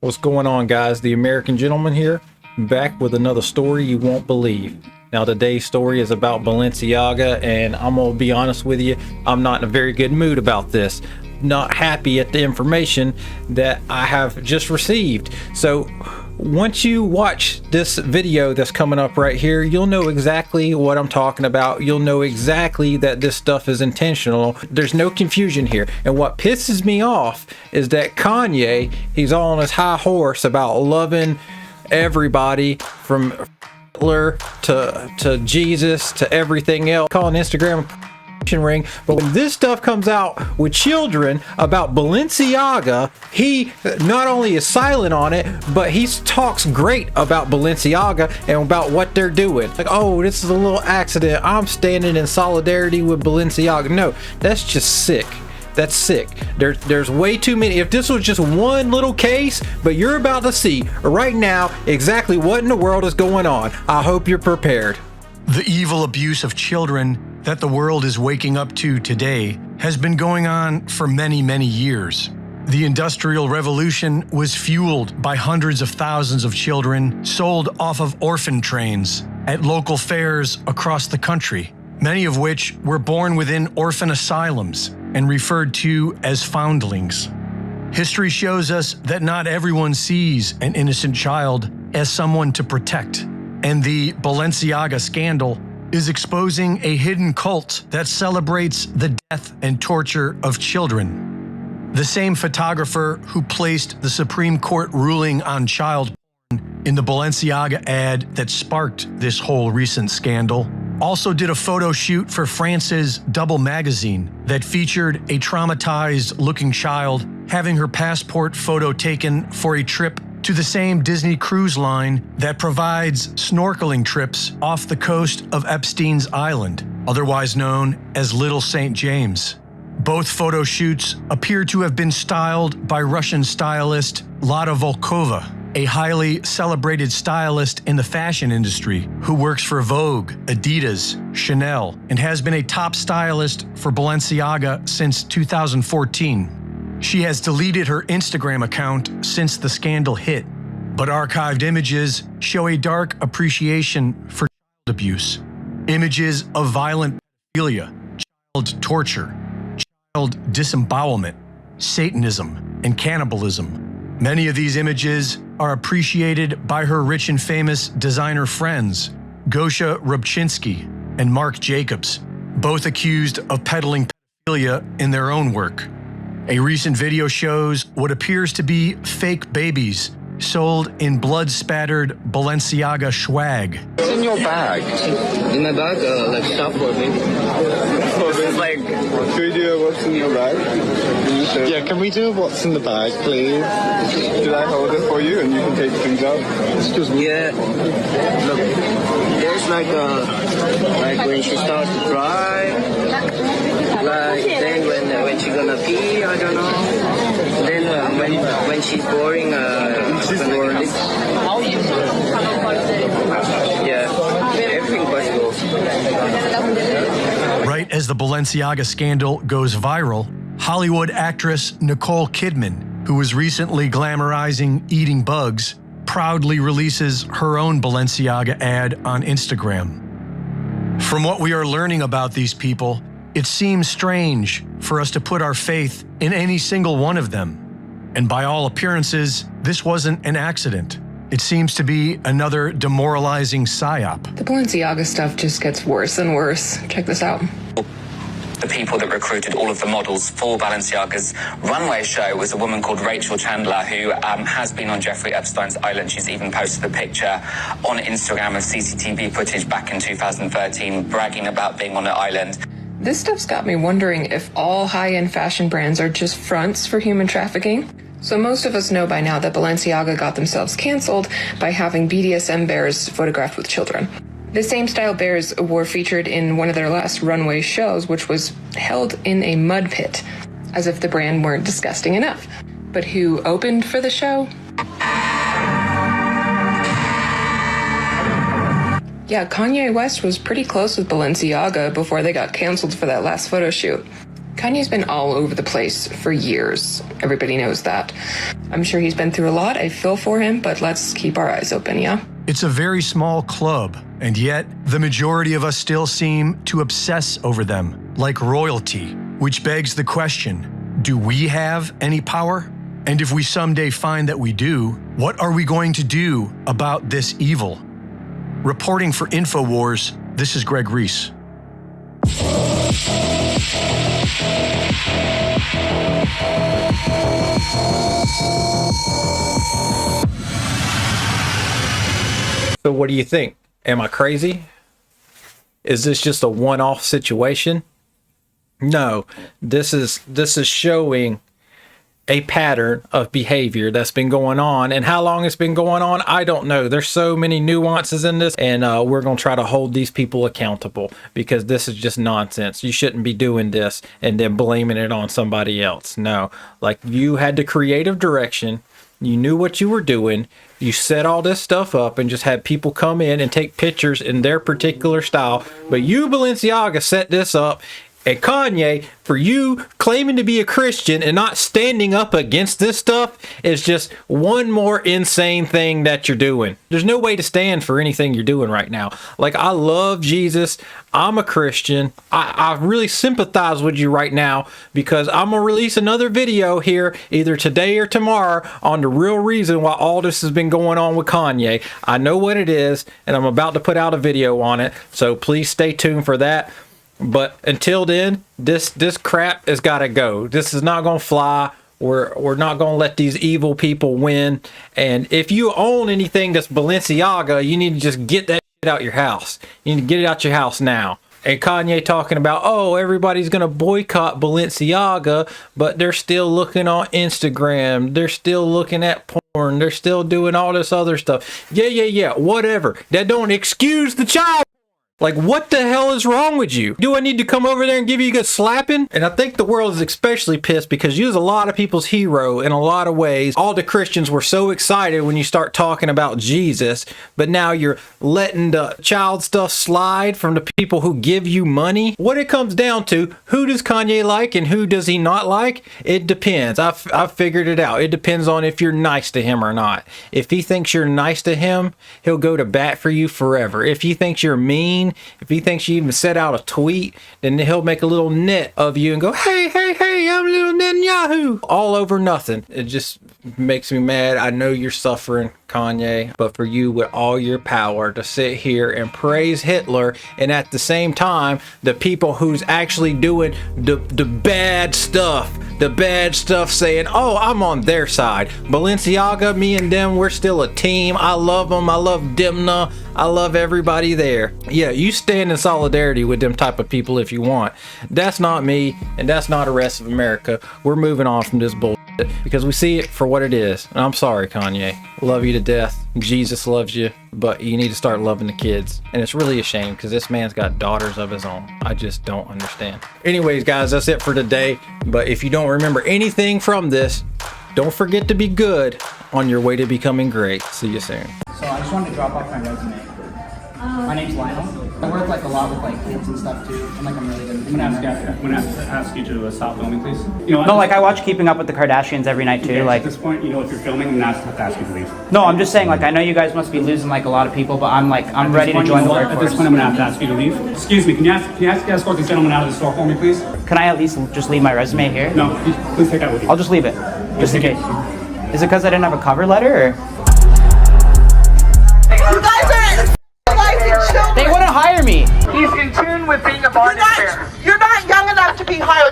What's going on, guys? The American Gentleman here, back with another story you won't believe. Now, today's story is about Balenciaga, and I'm gonna be honest with you, I'm not in a very good mood about this. Not happy at the information that I have just received. So once you watch this video that's coming up right here, you'll know exactly what I'm talking about. You'll know exactly that this stuff is intentional. There's no confusion here. And what pisses me off is that Kanye, he's all on his high horse about loving everybody from Hitler to Jesus to everything else, calling Instagram ring. But when this stuff comes out with children about Balenciaga, he not only is silent on it, but he talks great about Balenciaga and about what they're doing. Like, oh, this is a little accident, I'm standing in solidarity with Balenciaga. No, that's just sick. That's sick. There's way too many. If this was just one little case, but you're about to see right now exactly what in the world is going on. I hope you're prepared. The evil abuse of children that the world is waking up to today has been going on for many, many years. The Industrial Revolution was fueled by hundreds of thousands of children sold off of orphan trains at local fairs across the country, many of which were born within orphan asylums and referred to as foundlings. History shows us that not everyone sees an innocent child as someone to protect, and the Balenciaga scandal is exposing a hidden cult that celebrates the death and torture of children. The same photographer who placed the Supreme Court ruling on child porn in the Balenciaga ad that sparked this whole recent scandal also did a photo shoot for France's Double magazine that featured a traumatized-looking child having her passport photo taken for a trip to the same Disney cruise line that provides snorkeling trips off the coast of Epstein's Island, otherwise known as Little St. James. Both photo shoots appear to have been styled by Russian stylist Lada Volkova, a highly celebrated stylist in the fashion industry who works for Vogue, Adidas, Chanel, and has been a top stylist for Balenciaga since 2014. She has deleted her Instagram account since the scandal hit, but archived images show a dark appreciation for child abuse. Images of violent pedophilia, child torture, child disembowelment, Satanism, and cannibalism. Many of these images are appreciated by her rich and famous designer friends, Gosha Rubchinsky and Marc Jacobs, both accused of peddling pedophilia in their own work. A recent video shows what appears to be fake babies sold in blood-spattered Balenciaga swag. What's in your bag? In my bag, like stuff for baby. It's like, can we do a what's in your bag? Yeah, can we do a what's in the bag, please? Did I hold it for you and you can take things out? Excuse me. Yeah. Look, there's like when she starts to cry, like then when she's gonna pee, I don't know. Then when she's boring, She's boring. Yeah, everything possible. Right as the Balenciaga scandal goes viral, Hollywood actress Nicole Kidman, who was recently glamorizing eating bugs, proudly releases her own Balenciaga ad on Instagram. From what we are learning about these people, it seems strange for us to put our faith in any single one of them. And by all appearances, this wasn't an accident. It seems to be another demoralizing psyop. The Balenciaga stuff just gets worse and worse. Check this out. The people that recruited all of the models for Balenciaga's runway show was a woman called Rachel Chandler, who has been on Jeffrey Epstein's island. She's even posted a picture on Instagram of CCTV footage back in 2013, bragging about being on the island. This stuff's got me wondering if all high-end fashion brands are just fronts for human trafficking. So most of us know by now that Balenciaga got themselves canceled by having BDSM bears photographed with children. The same style bears were featured in one of their last runway shows, which was held in a mud pit, as if the brand weren't disgusting enough. But who opened for the show? Yeah, Kanye West was pretty close with Balenciaga before they got canceled for that last photo shoot. Kanye's been all over the place for years. Everybody knows that. I'm sure he's been through a lot. I feel for him, but let's keep our eyes open, yeah? It's a very small club, and yet the majority of us still seem to obsess over them, like royalty, which begs the question, do we have any power? And if we someday find that we do, what are we going to do about this evil? Reporting for InfoWars, this is Greg Reese. So what do you think? Am I crazy? Is this just a one-off situation? No, this is showing a pattern of behavior that's been going on, and how long it's been going on, I don't know. There's so many nuances in this, and we're going to try to hold these people accountable, because this is just nonsense. You shouldn't be doing this and then blaming it on somebody else. No, like, you had the creative direction. You knew what you were doing. You set all this stuff up and just had people come in and take pictures in their particular style. But you, Balenciaga, set this up. And Kanye, for you claiming to be a Christian and not standing up against this stuff is just one more insane thing that you're doing. There's no way to stand for anything you're doing right now. Like, I love Jesus. I'm a Christian. I really sympathize with you right now, because I'm going to release another video here either today or tomorrow on the real reason why all this has been going on with Kanye. I know what it is, and I'm about to put out a video on it. So please stay tuned for that. But until then, this crap has got to go. This is not going to fly. We're not going to let these evil people win. And if you own anything that's Balenciaga, you need to just get that shit out your house. You need to get it out your house now. And Kanye talking about, oh, everybody's going to boycott Balenciaga, but they're still looking on Instagram. They're still looking at porn. They're still doing all this other stuff. Yeah, whatever. That don't excuse the child. Like, what the hell is wrong with you? Do I need to come over there and give you a good slapping? And I think the world is especially pissed because you was a lot of people's hero in a lot of ways. All the Christians were so excited when you start talking about Jesus, but now you're letting the child stuff slide from the people who give you money. What it comes down to, who does Kanye like and who does he not like? It depends. I've figured it out. It depends on if you're nice to him or not. If he thinks you're nice to him, he'll go to bat for you forever. If he thinks you're mean, if he thinks you even set out a tweet, then he'll make a little net of you and go, hey, I'm little Netanyahu. All over nothing. It just makes me mad. I know you're suffering, Kanye, but for you with all your power to sit here and praise Hitler, and at the same time, the people who's actually doing the bad stuff saying, oh, I'm on their side. Balenciaga, me and them, we're still a team. I love them. I love Dimna. I love everybody there. Yeah, you stand in solidarity with them type of people if you want. That's not me, and that's not the rest of America. We're moving on from this bullshit because we see it for what it is. And I'm sorry, Kanye. Love you to death. Jesus loves you, but you need to start loving the kids. And it's really a shame because this man's got daughters of his own. I just don't understand. Anyways, guys, that's it for today. But if you don't remember anything from this, don't forget to be good on your way to becoming great. See you soon. So I just wanted to drop off my resume. My name's Lionel. I work like a lot with like kids and stuff too. I'm really good. I'm gonna ask you to stop filming, please. No, like I watch Keeping Up with the Kardashians every night too. Okay, like at this point, if you're filming, I'm gonna have to ask you to leave. No, I'm just saying, like, I know you guys must be losing like a lot of people, but I'm ready to join the workforce. At this point, I'm gonna have to ask you to leave. Excuse me, can you escort this gentleman out of the store for me, please? Can I at least just leave my resume here? No, please take that with you. I'll just leave it, just in case. Is it because I didn't have a cover letter, or? You guys are children. They wouldn't hire me. He's in tune with being a bargain fair. You're not young enough to be hired.